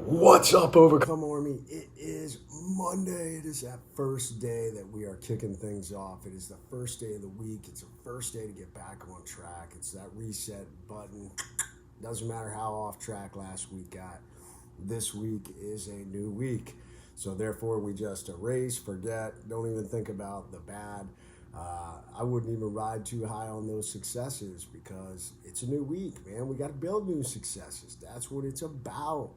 What's up, Overcome Army? It is Monday. It is that first day that we are kicking things off. It is the first day of the week. It's the first day to get back on track. It's that reset button. Doesn't matter how off track last week got. This week is a new week. So therefore, we just erase, forget, don't even think about the bad. I wouldn't even ride too high on those successes because it's a new week, man. We got to build new successes. That's what it's about.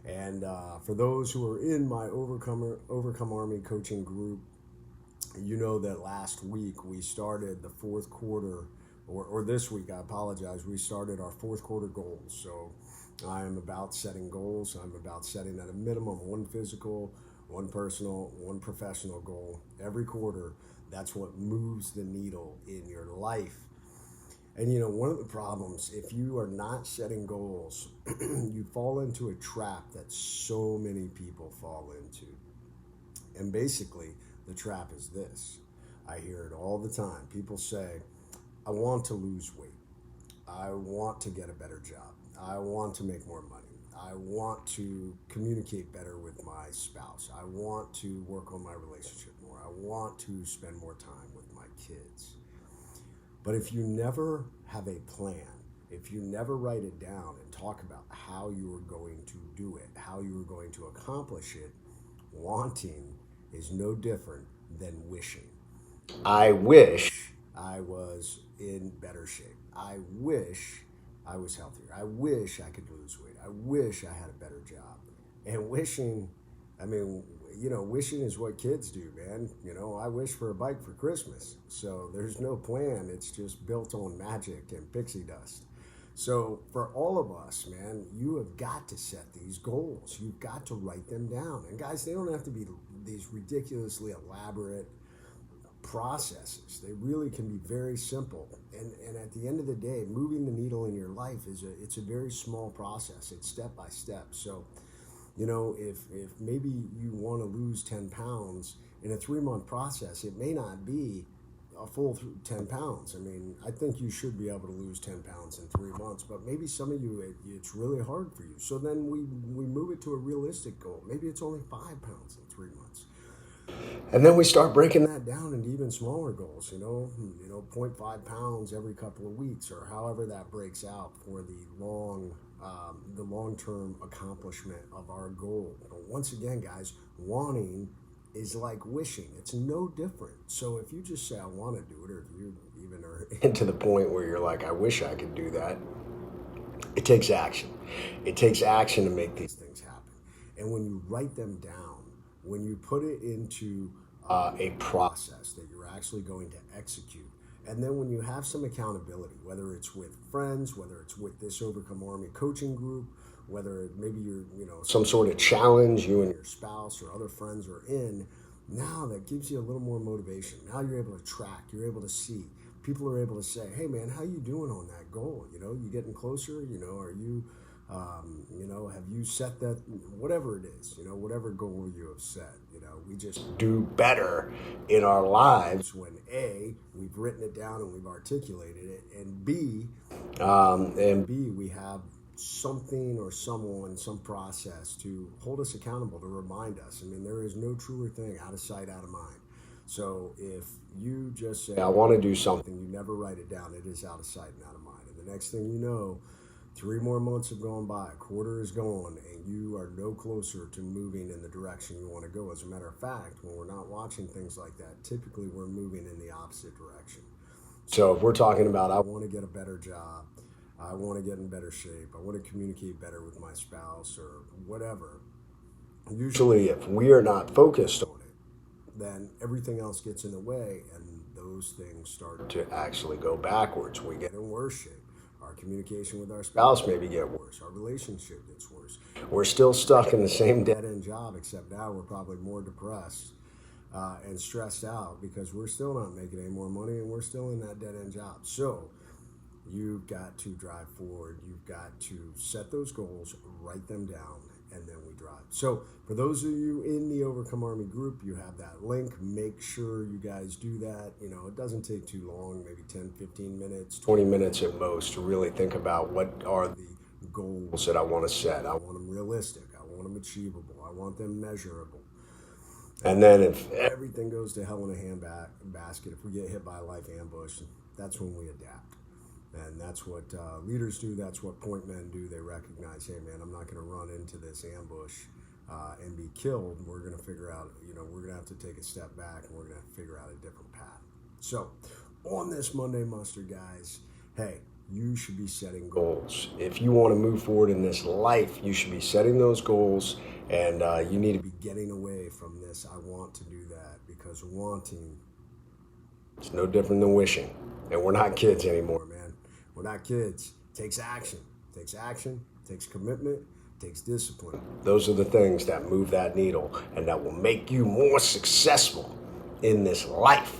And for those who are in my Overcome Army coaching group, you know that last week we started the fourth quarter, or this week, I apologize, we started our fourth quarter goals. So I am about setting goals. I'm about setting at a minimum one physical, one personal, one professional goal every quarter. That's what moves the needle in your life. And one of the problems, if you are not setting goals, you fall into a trap that so many people fall into. And basically, the trap is this. I hear it all the time. People say, I want to lose weight. I want to get a better job. I want to make more money. I want to communicate better with my spouse. I want to work on my relationship more. I want to spend more time with my kids. But if you never have a plan, if you never write it down and talk about how you are going to do it, how you are going to accomplish it, wanting is no different than wishing. I wish I was in better shape. I wish I was healthier. I wish I could lose weight. I wish I had a better job. And wishing, wishing is what kids do, man. I wish for a bike for Christmas. So there's no plan. It's just built on magic and pixie dust. So for all of us, man, you have got to set these goals. You've got to write them down. And guys, they don't have to be these ridiculously elaborate processes. They really can be very simple. And at the end of the day, moving the needle in your life it's a very small process. It's step by step. So if maybe you want to lose 10 pounds in a 3-month process, it may not be a full 10 pounds. I think you should be able to lose 10 pounds in 3 months, but maybe some of you, it's really hard for you. So then we move it to a realistic goal. Maybe it's only 5 pounds in 3 months. And then we start breaking that down into even smaller goals, 0.5 pounds every couple of weeks, or however that breaks out for the long-term accomplishment of our goal. But once again, guys, wanting is like wishing. It's no different. So if you just say, I want to do it, or if you even are into the point where you're like, I wish I could do that, it takes action. It takes action to make these things happen. And when you write them down, when you put it into a process that you're actually going to execute, and then when you have some accountability, whether it's with friends, whether it's with this Overcome Army coaching group, whether maybe you're, some sort of challenge you and your spouse or other friends are in, now that gives you a little more motivation. Now you're able to track, you're able to see. People are able to say, hey man, how you doing on that goal? You getting closer? Are you, have you set that, whatever it is, whatever goal you have set, we just do better in our lives when A, we've written it down and we've articulated it, and B, we have something or someone, some process to hold us accountable, to remind us. There is no truer thing, out of sight, out of mind. So if you just say, I want to do something, you never write it down, it is out of sight and out of mind. And the next thing you know, 3 more months have gone by, a quarter is gone, and you are no closer to moving in the direction you want to go. As a matter of fact, when we're not watching things like that, typically we're moving in the opposite direction. So if we're talking about, I want to get a better job, I want to get in better shape, I want to communicate better with my spouse or whatever, usually if we are not focused on it, then everything else gets in the way and those things start to actually go backwards. We get in worse shape. Our communication with our spouse maybe get worse. Our relationship gets worse. We're still stuck in the same dead-end job, except now we're probably more depressed and stressed out because we're still not making any more money and we're still in that dead-end job. So you've got to drive forward. You've got to set those goals, write them down, and then we drive. So for those of you in the Overcome Army group, you have that link. Make sure you guys do that. It doesn't take too long, maybe 10, 15 minutes, 20 minutes at most, to really think about what are the goals that I want to set. I want them realistic. I want them achievable. I want them measurable. And then if everything goes to hell in a handbasket, if we get hit by a life ambush, that's when we adapt. And that's what leaders do. That's what point men do. They recognize, hey, man, I'm not going to run into this ambush and be killed. We're going to figure out, we're going to have to take a step back and we're going to figure out a different path. So on this Monday Muster, guys, hey, you should be setting goals. If you want to move forward in this life, you should be setting those goals, and you need to be getting away from this I want to do that, because wanting is no different than wishing. And we're not kids anymore, man. We're not kids. It takes action. It takes action. It takes commitment. It takes discipline. Those are the things that move that needle and that will make you more successful in this life.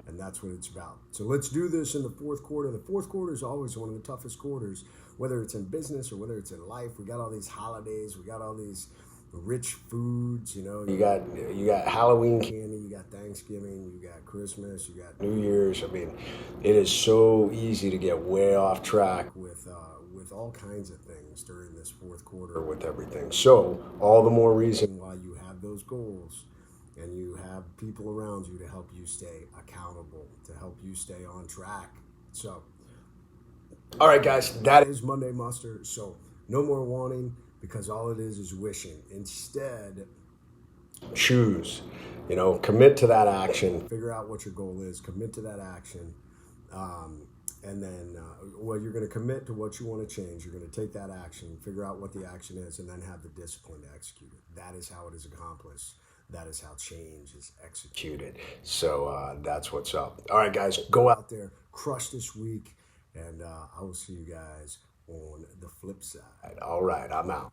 And that's what it's about. So let's do this in the fourth quarter. The fourth quarter is always one of the toughest quarters, whether it's in business or whether it's in life. We got all these holidays. We got all these rich foods. You got Halloween candy. You got Thanksgiving. You got Christmas. You got New Year's. I mean, it is so easy to get way off track with all kinds of things during this fourth quarter with everything. So all the more reason why you have those goals. And you have people around you to help you stay accountable, to help you stay on track. So, all right, guys, that is Monday Muster. So no more wanting, because all it is wishing. Instead, choose, commit to that action, figure out what your goal is, commit to that action. And then, you're going to commit to what you want to change. You're going to take that action, figure out what the action is, and then have the discipline to execute it. That is how it is accomplished. That is how change is executed. So that's what's up. All right, guys, go out there, crush this week, and I will see you guys on the flip side. All right, I'm out.